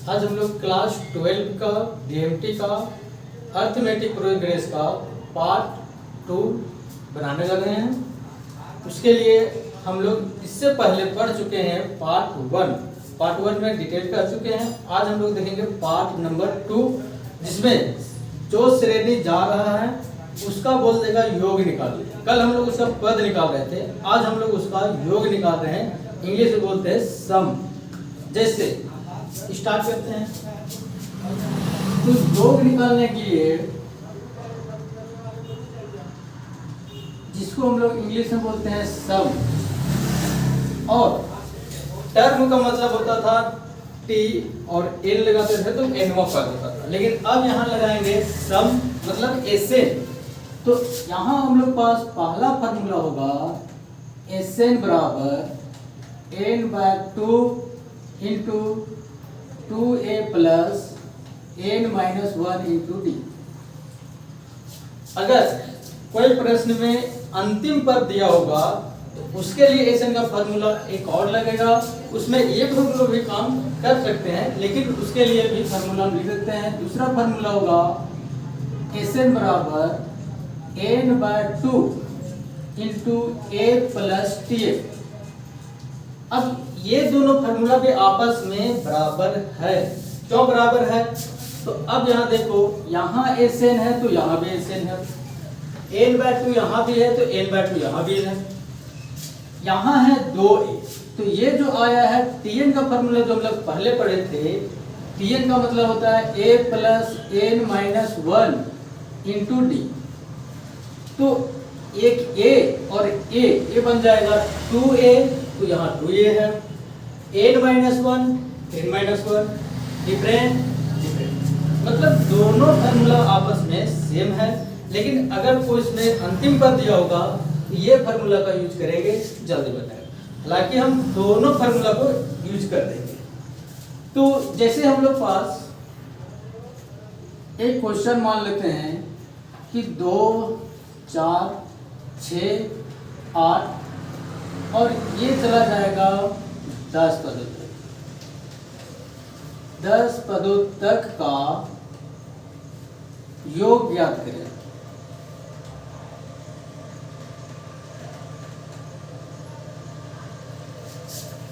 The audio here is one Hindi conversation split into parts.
आज हम लोग क्लास 12 का डीएमटी का अर्थमेटिक प्रोग्रेस का पार्ट 2 बनाने लगे हैं। उसके लिए हम लोग इससे पहले पढ़ चुके हैं पार्ट 1 में डिटेल कर चुके हैं। आज हम लोग देखेंगे पार्ट नंबर 2, जिसमें जो श्रेणी जा रहा है उसका बोल देगा योग निकाल। कल हम लोग उसका पद निकाल रहे थे, आज हम लोग उसका योग निकाल रहे हैं। इंग्लिश में बोलते हैं सम। जैसे स्टार्ट करते हैं, तो योग निकालने के लिए जिसको हम लोग इंग्लिश में बोलते हैं सम, और टर्म का मतलब होता था टी और एन लगाते थे तो एनवा पद होता था, लेकिन अब यहाँ लगाएंगे सम मतलब एसएन। तो यहाँ हम लोग पास पहला फॉर्मूला होगा एसएन बराबर n by 2 into 2a plus n minus 1 into d. अगर कोई प्रश्न में अंतिम पद दिया होगा तो उसके लिए एसएन का फॉर्मूला एक और लगेगा। उसमें ये फॉर्मूला भी काम कर सकते हैं, लेकिन उसके लिए भी फॉर्मूला हम लिख सकते हैं। दूसरा फॉर्मूला होगा एसएन बराबर n by 2 into a plus t. अब ये दोनों फार्मूला भी आपस में बराबर है। क्यों बराबर है? तो अब यहाँ देखो, यहाँ एसएन है तो यहाँ भी एसएन है, n बाय 2 यहाँ भी है तो n बाय 2 यहाँ भी है, यहाँ है 2a। तो ये जो आया है tn का फार्मूला जो हम लोग पहले पढ़े थे, tn का मतलब होता है a plus n minus 1 into डी। तो एक a और a बन जाएगा 2a, तो यहाँ 2a है, n माइनस 1 डिफरेंट, मतलब दोनों फार्मूला आपस में सेम है। लेकिन अगर कोई इसमें अंतिम पद दिया होगा तो ये फार्मूला का यूज करेंगे, जल्दी बताएंगे। हालांकि हम दोनों फार्मूला को यूज कर देंगे। तो जैसे हम लोग पास एक क्वेश्चन मान लेते हैं कि 2 4 6 8 और ये चला जाएगा 10 पदों तक। 10 पदों तक का योग ज्ञात करें।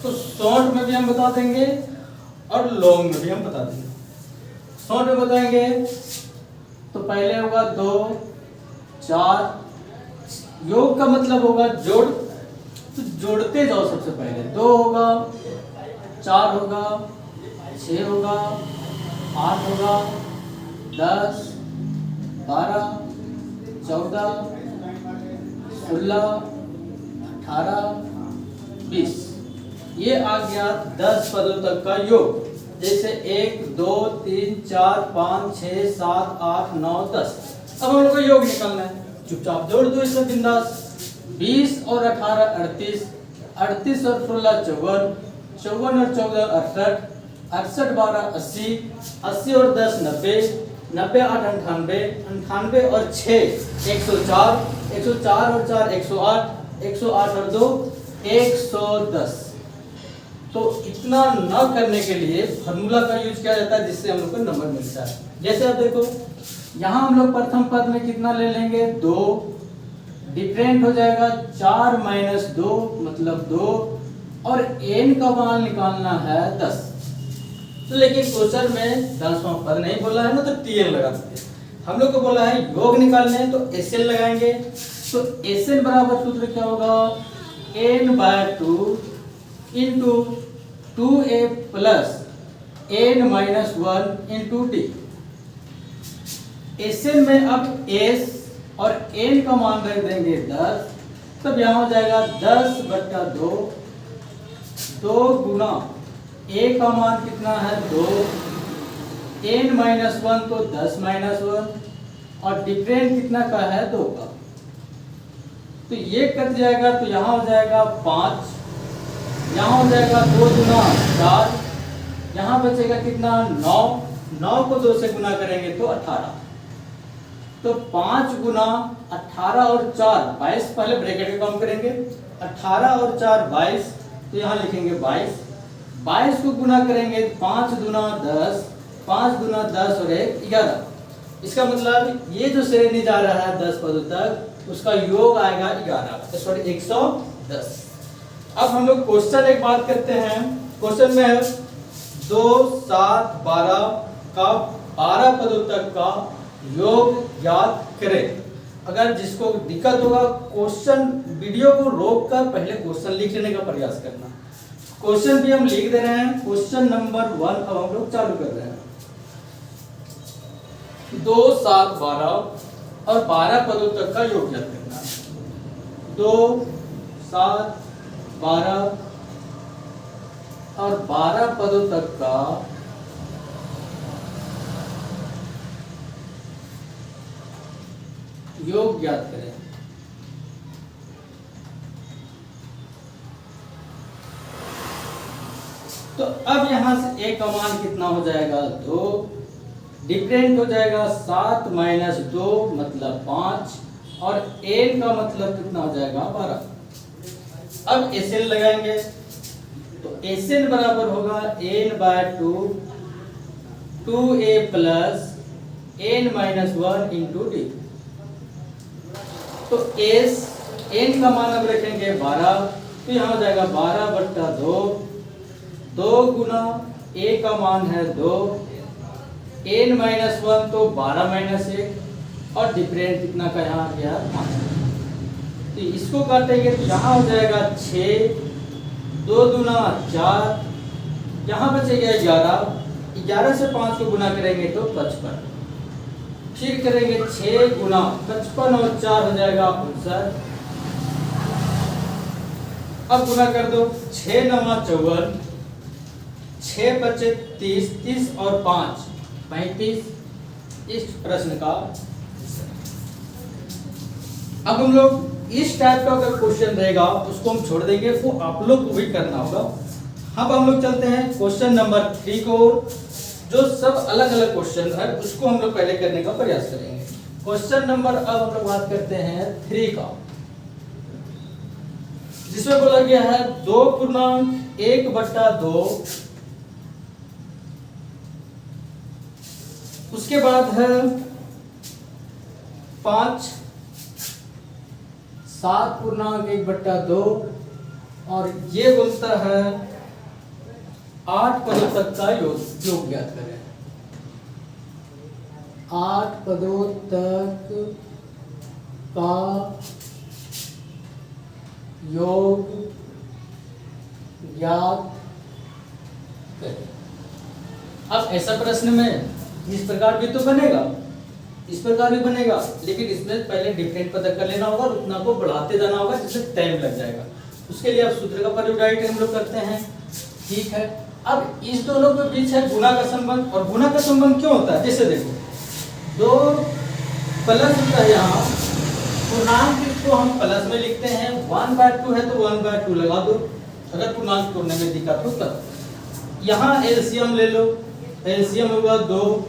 तो शॉर्ट में भी हम बता देंगे और लॉन्ग में भी हम बता देंगे। शॉर्ट में बताएंगे तो पहले होगा 2 4, योग का मतलब होगा जोड़, तो जोड़ते जाओ। सबसे पहले 2 होगा, 4 होगा, 6 होगा, 8 होगा, 10 12 14 16 18 20। ये आ गया 10 पदों तक का योग। जैसे 1 2 3 4 5 6 7 8 9 10। अब हम लोग को योग निकालना है, चुपचाप जोड़ दो इसमें बिंदास। 20 और 18 38, 38 और 16 54, 54 और 14 68, 68 12 80, 80 और 10 90, 90 8 98, 98 और 6 104, 104 और 4 108, 108 और 2 110। तो इतना न करने के लिए फार्मूला का यूज किया जाता है, जिससे हम लोग को नंबर मिलता है। जैसे आप देखो, यहाँ हम लोग प्रथम पद में कितना ले लेंगे 2, डिफरेंट हो जाएगा 4 माइनस 2 मतलब 2, और n का मान निकालना है 10। तो लेकिन क्वेश्चन में 10वां पद नहीं बोला है ना, तो tn लगा सकते हैं। हम लोग को बोला है योग निकालने, तो SN लगाएंगे। तो SN बराबर सूत्र क्या होगा, n by 2 into 2a plus n minus 1 into d. SN में अब S और n का मान रख देंगे 10, तब यहाँ हो जाएगा 10 बट्टा 2, 2 गुना a का मान कितना है 2, n माइनस 1 तो 10 माइनस 1, और डिफरेंट कितना का है 2 का। तो ये कट जाएगा, तो यहाँ हो जाएगा 5, यहाँ हो जाएगा 2 गुना 4, यहाँ बचेगा कितना 9, 9 को 2 से गुना करेंगे तो 18। तो 5 गुना 18 और 4 22, पहले ब्रैकेट का काम करेंगे। 18 और 4 22, तो यहाँ लिखेंगे 22। 22 को गुना करेंगे 5 दूना 10, 5 दूना 10 और 1 11। इसका मतलब ये जो श्रेणी जा रहा है 10 पदों तक उसका योग आएगा 11, सॉरी 110। अब हम लोग क्वेश्चन एक बात करते हैं। क्वेश्चन में है 2, 7, 12 का 12 पदों तक का योग याद करें। अगर जिसको दिक्कत होगा क्वेश्चन वीडियो को रोक कर पहले क्वेश्चन लिख लेने का प्रयास करना। क्वेश्चन भी हम लिख दे रहे हैं। क्वेश्चन नंबर 1 अब हम लोग चालू कर रहे हैं। 2, 7, 12 और 12 पदों तक का योग याद करना है। 2, 7, 12 और 12 पदों तक का योग याद करें। तो अब यहां से ए का मान कितना हो जाएगा 2, डिफरेंट हो जाएगा 7 माइनस 2 मतलब 5 और एन का मतलब कितना हो जाएगा 12। अब एसएन लगाएंगे तो एसएन बराबर होगा n by 2, 2a plus n minus 1 into डी। तो एस एन का मान अब रखेंगे 12, तो यहाँ हो जाएगा 12/2, 2 गुना ए का मान है 2, एन माइनस 1 तो 12 माइनस 1 और डिफरेंट कितना का यहाँ आ गया 5। तो इसको काटेंगे तो यहाँ हो जाएगा 6, 2 दूना 4, यहाँ बचेगा 11, 11 से 5 को गुना करेंगे तो 55। फिर करेंगे 6 गुना 55 और 4 हो जाएगा 59। अब गुना कर दो 6 9 54, 6 बचे 30, 30 और 5 35 इस प्रश्न का। अब हम लोग इस टाइप का अगर क्वेश्चन रहेगा उसको हम छोड़ देंगे, वो आप लोग को भी करना होगा। अब हम लोग चलते हैं क्वेश्चन नंबर 3 को, जो सब अलग अलग क्वेश्चन है उसको हम लोग पहले करने का प्रयास करेंगे। क्वेश्चन नंबर अब हम लोग बात करते हैं 3 का, जिसमें बोला गया है 2.1/2, उसके बाद है 5 7.1/2 और ये बोलता है 8 पदों तक का योग ज्ञात करें। 8 पदों तक का योग ज्ञात करें। अब ऐसा प्रश्न में इस प्रकार भी तो बनेगा, इस प्रकार भी बनेगा, लेकिन इसमें पहले डिफरेंट पता कर लेना होगा और उतना को बढ़ाते जाना होगा जिससे टाइम लग जाएगा। उसके लिए आप सूत्र का प्रयोग डायरेक्ट हम लोग करते हैं। ठीक है, अब इस दोनों के बीच है गुना का संबंध, और गुना का संबंध क्यों होता है? जैसे देखो 2 प्लस होता है, यहाँ पूर्णांक को हम प्लस में लिखते हैं, 1/2 है तो 1/2 लगा दो, अगर पूर्णांक तोड़ने में दिक्कत हो तब। यहाँ एलसीएम ले लो, एलसीएम होगा 2,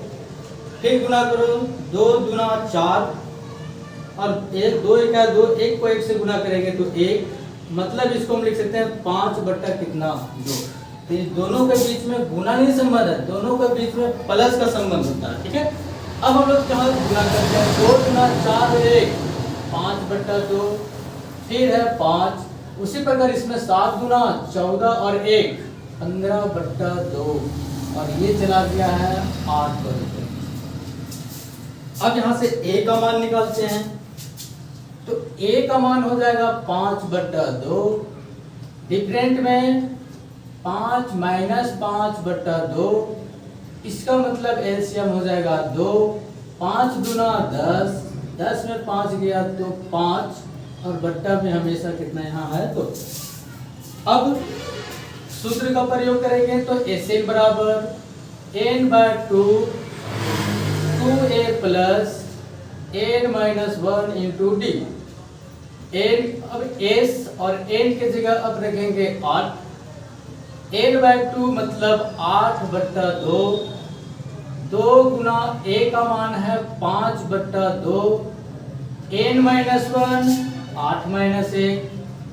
फिर गुना करो 2 दूना 4 और 1 2 1 है 2, 1 को 1 से गुना करेंगे तो 1, मतलब इसको हम लिख सकते हैं 5/2। तो इस दोनों के बीच में गुना नहीं संबंध है, दोनों के बीच में प्लस का संबंध होता है। ठीक है, अब हम लोग यहाँ गुना करते हैं 2 दूना 4 1 5/2, फिर है 5, उसी प्रकार इसमें 7 गुना 14 और 1 15/2 और ये चला गया है 8/2। अब यहाँ से a का मान निकालते हैं, तो a का मान हो जाएगा 5/2, डिफरेंट में 5 माइनस 5/2, इसका मतलब एलसीएम हो जाएगा 2, 5 दूना 10, 10 में 5 गया तो 5 और बट्टा में हमेशा कितना यहाँ है तो। अब सूत्र का प्रयोग करेंगे तो एसएन बराबर n/2 2a plus n minus 1 into d. n अब s और n के जगह अब रखेंगे 8, n/2 मतलब 8/2, 2 गुना a का मान है 5/2, n माइनस 1 8 माइनस 1,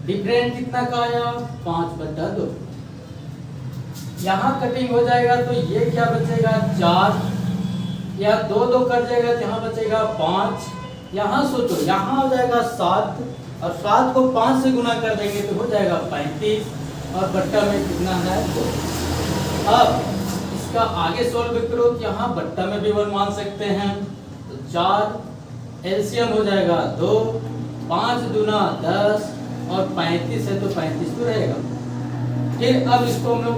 डिफरेंट कितना का आया 5/2। यहाँ कटिंग हो जाएगा तो ये क्या बचेगा 4, या 2 2 कट जाएगा तो यहाँ बचेगा 5। यहाँ सोचो, यहाँ हो जाएगा 7 और 7 को 5 से गुना कर देंगे तो हो जाएगा 35 और बट्टा में कितना है 2। अब इसका आगे सोल्व करो तो यहाँ बट्टा में भी 1 मान सकते हैं तो 4 एलसीएम हो जाएगा 2, 5 दूना 10 और 35 है तो 35 तो रहेगा। फिर अब इसको हम लोग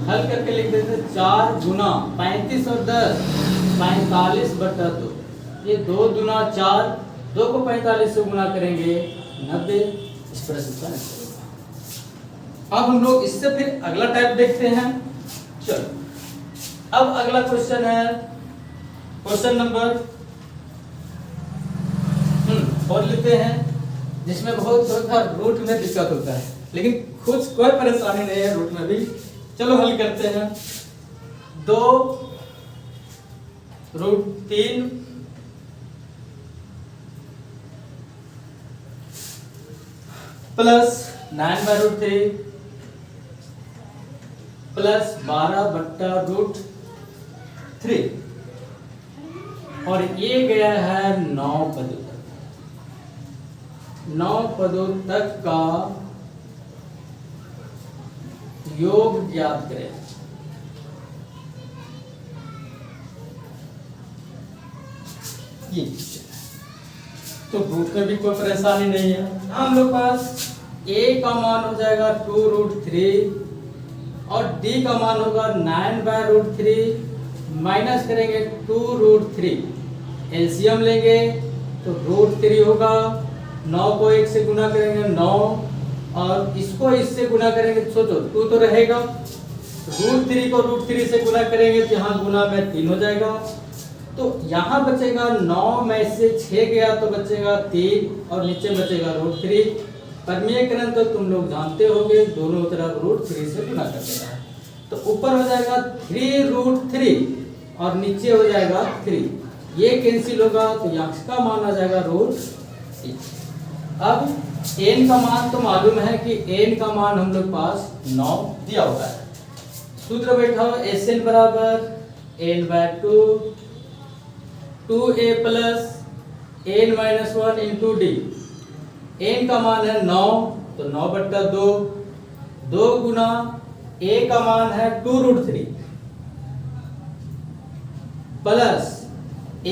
हल करके लिख देते हैं 4 गुना 35 और 10 45 बटा 2। ये 2 दूना 4, 2 को 45 से गुना करेंगे 90। इस प्रश्न का आंसर होगा। अब हम लोग इससे फिर अगला टाइप देखते हैं। चलो अब अगला क्वेश्चन है क्वेश्चन नंबर 4 लेते हैं, जिसमें बहुत थोड़ा रूट में दिक्कत होता है, लेकिन कुछ कोई परेशानी नहीं है रूट में भी। चलो हल करते हैं। 2 root 3 plus 9 by root 3 plus 12 बट्टा रूट 3 और ये गया है 9 पदों तक। 9 पदों तक का योग ज्ञात करें। ये तो रूट में भी कोई परेशानी नहीं है। हम लोग पास a का मान हो जाएगा 2 रूट 3 और d का मान होगा 9 बाय रूट 3 माइनस करेंगे 2 रूट 3। एलसीएम लेंगे तो रूट 3 होगा। 9 को 1 से गुना करेंगे 9 और इसको इससे गुना करेंगे तो सोचो 2 तो रहेगा। रूट 3 को रूट 3 से गुना करेंगे तो यहाँ गुना में 3 हो जाएगा। तो यहाँ बचेगा 9 में से 6 गया तो बचेगा 3 और नीचे बचेगा रूट 3। परमीयकरण तो तुम लोग जानते होगे, दोनों तरफ रूट 3 से गुना कर देना है। तो ऊपर हो जाएगा 3 रूट 3 और नीचे हो जाएगा 3। ये कैंसिल होगा तो यहाँ का मान आ जाएगा रूट 3। अब n का मान तो मालूम है कि n का मान हम लोग पास 9 दिया हुआ है। सूत्र बैठाओ Sn बराबर n by 2a plus n minus 1 into d. n का मान है 9 तो 9 बट्टा 2 2 गुना a का मान है 2 रूट 3 प्लस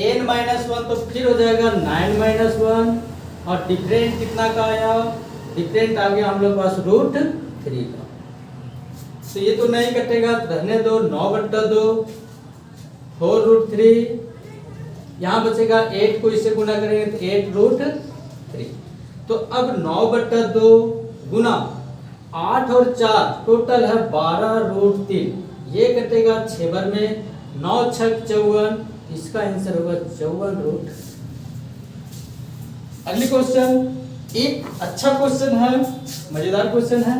n माइनस 1 तो फिर हो जाएगा 9 माइनस 1 और डिफरेंट कितना का आया, डिफरेंट आ गया हम लोग पास रूट 3 का। तो ये तो नहीं कटेगा, रहने दो। 9 बट्टा 2 4 रूट 3, यहाँ बचेगा 8 को इससे गुना करेंगे तो 8 रूट 3। तो अब 9 बट्टा 2 गुना 8 और 4 टोटल है 12 रूट 3। ये कटेगा 6 बार में, 9 6 54, इसका आंसर होगा 54 रूट। अगली क्वेश्चन एक अच्छा क्वेश्चन है, मजेदार क्वेश्चन है,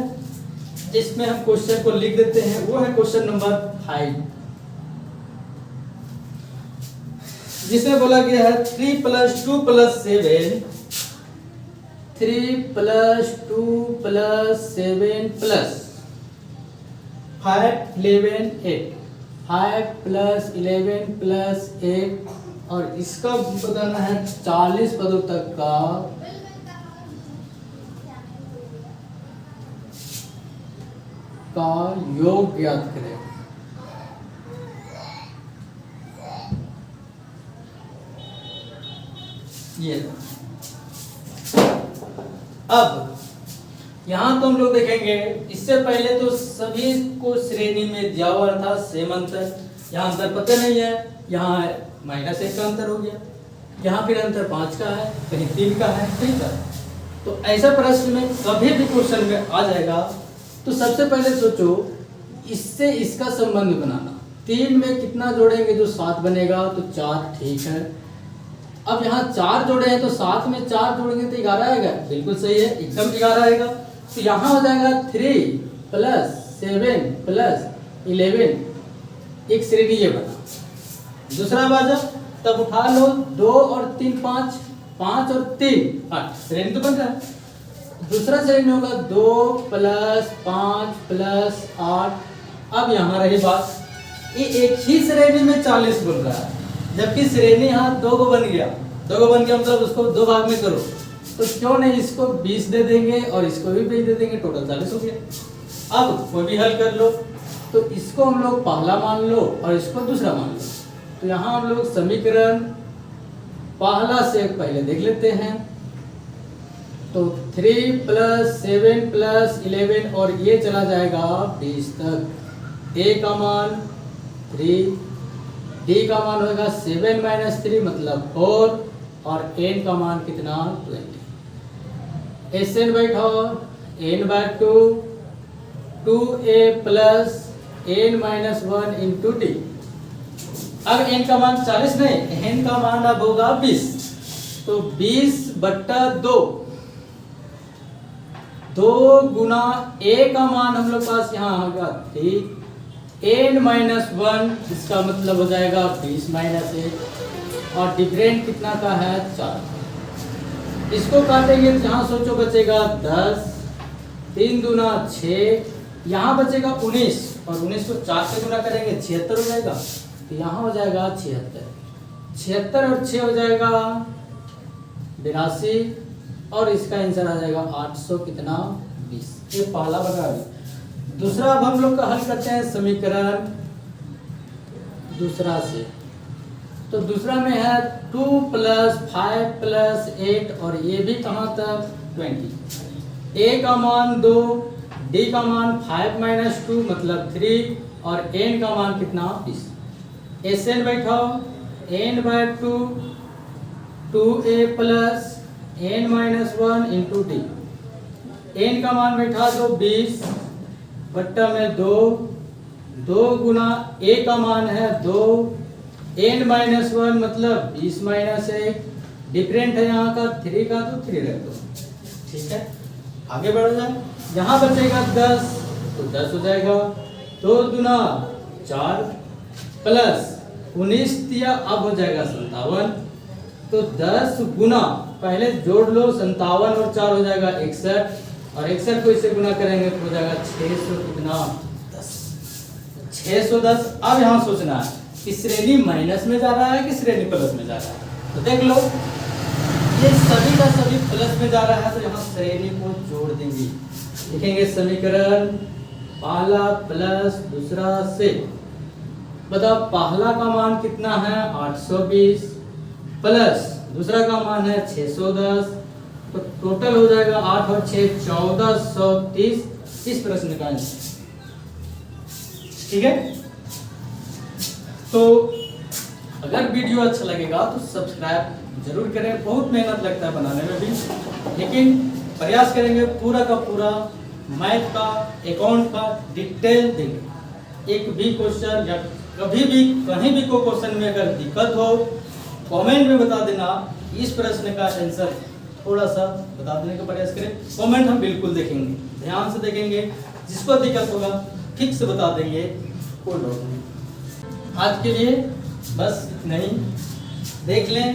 जिसमें हम क्वेश्चन को लिख देते हैं। वो है क्वेश्चन नंबर 5, जिसमें बोला गया है 3 plus 2 plus 7 3 plus 2 plus 7 plus 5 11 8 5 plus 11 plus 8 और इसका बताना है 40 पदों तक का योग ज्ञात करें। ये अब यहाँ तो हम लोग देखेंगे, इससे पहले तो सभी को श्रेणी में दिया हुआ था सेम अंतर। यहाँ अंतर पता नहीं है, यहाँ -1 का अंतर हो गया, यहाँ फिर अंतर 5 का है, कहीं 3 का है, कहीं का है। तो ऐसा प्रश्न में कभी भी क्वेश्चन में आ जाएगा तो सबसे पहले सोचो इससे इसका संबंध बनाना। 3 में कितना जोड़ेंगे जो 7 बनेगा तो 4, ठीक है। अब यहाँ 4 जोड़े हैं तो 7 में 4 जोड़ेंगे तो 11 आएगा, बिल्कुल सही है, एकदम 11 आएगा। तो यहाँ हो जाएगा 3 प्लस 7 प्लस 11, एक श्रेणी ये बना। दूसरा बाजा तब उठा लो, 2 और 3 5, 5 और 3 8, श्रेणी तो बन रहा है। दूसरा श्रेणी होगा 2 प्लस 5 प्लस 8 अब यहाँ रही बात, ये एक ही श्रेणी में 40 बोल रहा है, जबकि श्रेणी यहाँ 2 को बन गया, 2 को बन गया मतलब उसको 2 भाग में करो, तो क्यों नहीं इसको 20 दे देंगे और इसको भी 20 दे देंगे, टोटल 40 हो गया। अब कोई भी हल कर लो, तो इसको हम लोग पहला मान लो और इसको दूसरा मान लो। तो यहाँ हम लोग समीकरण पहला से पहले देख लेते हैं। तो 3 + 7 + 11 और ये चला जाएगा 20 तक। a का मान 3, d का मान होगा 7 - 3 मतलब 4 और n का मान कितना 20। Sn बैठाओ n/2 2a + n - 1 × d। अब n का मान 40 नहीं, n का मान अब होगा 20, तो 20/2, 2 गुना a का मान हम लोग पास यहाँ होगा 3, n - 1 इसका मतलब हो जाएगा 20 - 1 और डिफरेंट कितना का है 4। इसको काटेंगे तो यहाँ सोचो बचेगा 10, 3 दूना 6, यहाँ बचेगा 19 और 19 को 4 से गुना करेंगे 76 हो जाएगा, तो यहाँ हो जाएगा 76, 76 और 6 हो जाएगा 82 और इसका आंसर आ जाएगा 800 कितना 20। ये पहला बना गया। दूसरा अब हम लोग का हल करते हैं समीकरण दूसरा से। तो दूसरा में है 2 + 5 + 8 और ये भी कहाँ तक 20। a का मान 2, d का मान 5 - 2 मतलब 3 और n का मान कितना 20। Sn बैठाओ n/2 2a + n - 1 × d। n का मान बैठा दो 20 बट्टा में 2, 2 गुना a का मान है 2, n - 1 मतलब 20 - 1, डिफरेंट है यहाँ का 3 का तो 3 रख दो। ठीक है, आगे बढ़ जाए। यहाँ बचेगा 10 तो 10 हो जाएगा, 2 दूना 4 प्लस 19 दिया, अब हो जाएगा 57, तो 10 गुना पहले जोड़ लो 57 और 4 हो जाएगा 61 और 61 को इससे गुना करेंगे तो हो जाएगा 600 कितना 10, 610। अब यहाँ सोचना है कि श्रेणी माइनस में जा रहा है कि श्रेणी प्लस में जा रहा है। तो देख लो ये सभी का सभी प्लस में जा रहा है, तो यहाँ श्रेणी को जोड़ देंगे, लिखेंगे समीकरण पहला प्लस दूसरा से। बताओ पहला का मान कितना है 820 प्लस दूसरा का मान है 610, तो टोटल हो जाएगा 8 और 6 1430। इस प्रश्न का आंसर ठीक है। तो अगर वीडियो अच्छा लगेगा तो सब्सक्राइब जरूर करें, बहुत मेहनत लगता है बनाने में भी, लेकिन प्रयास करेंगे पूरा का पूरा मैथ का अकाउंट का डिटेल देंगे। एक भी क्वेश्चन या कभी भी कहीं भी कोई क्वेश्चन में अगर दिक्कत हो कमेंट में बता देना, इस प्रश्न का आंसर थोड़ा सा बता देने का प्रयास करें। कमेंट हम बिल्कुल देखेंगे, ध्यान से देखेंगे, जिसको दिक्कत होगा ठीक से बता देंगे, कोई लोग नहीं। आज के लिए बस इतना ही, देख लें,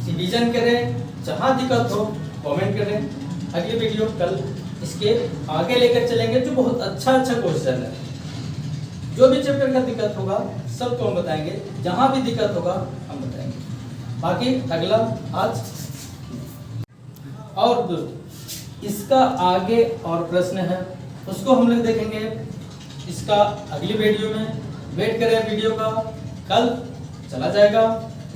रिवीजन करें, जहाँ दिक्कत हो कमेंट करें। अगली वीडियो कल इसके आगे लेकर चलेंगे, जो बहुत अच्छा क्वेश्चन है। जो भी चैप्टर का दिक्कत होगा सबको हम बताएंगे, जहाँ भी दिक्कत होगा हम बताएंगे। बाकी अगला आज और दोस्तों इसका आगे और प्रश्न है, उसको हम लोग देखेंगे इसका अगली वीडियो में। वेट करें वीडियो का, कल चला जाएगा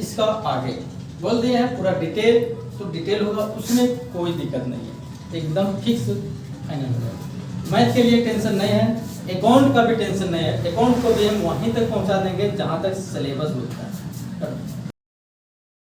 इसका आगे। बोल दिए हैं पूरा डिटेल, तो डिटेल होगा, उसमें कोई दिक्कत नहीं है, एकदम फिक्स फाइनल हो जाएगा। मैथ के लिए टेंशन नहीं है, अकाउंट का भी टेंशन नहीं है, अकाउंट को भी हम वहीं तक पहुंचा देंगे जहां तक सिलेबस होता है।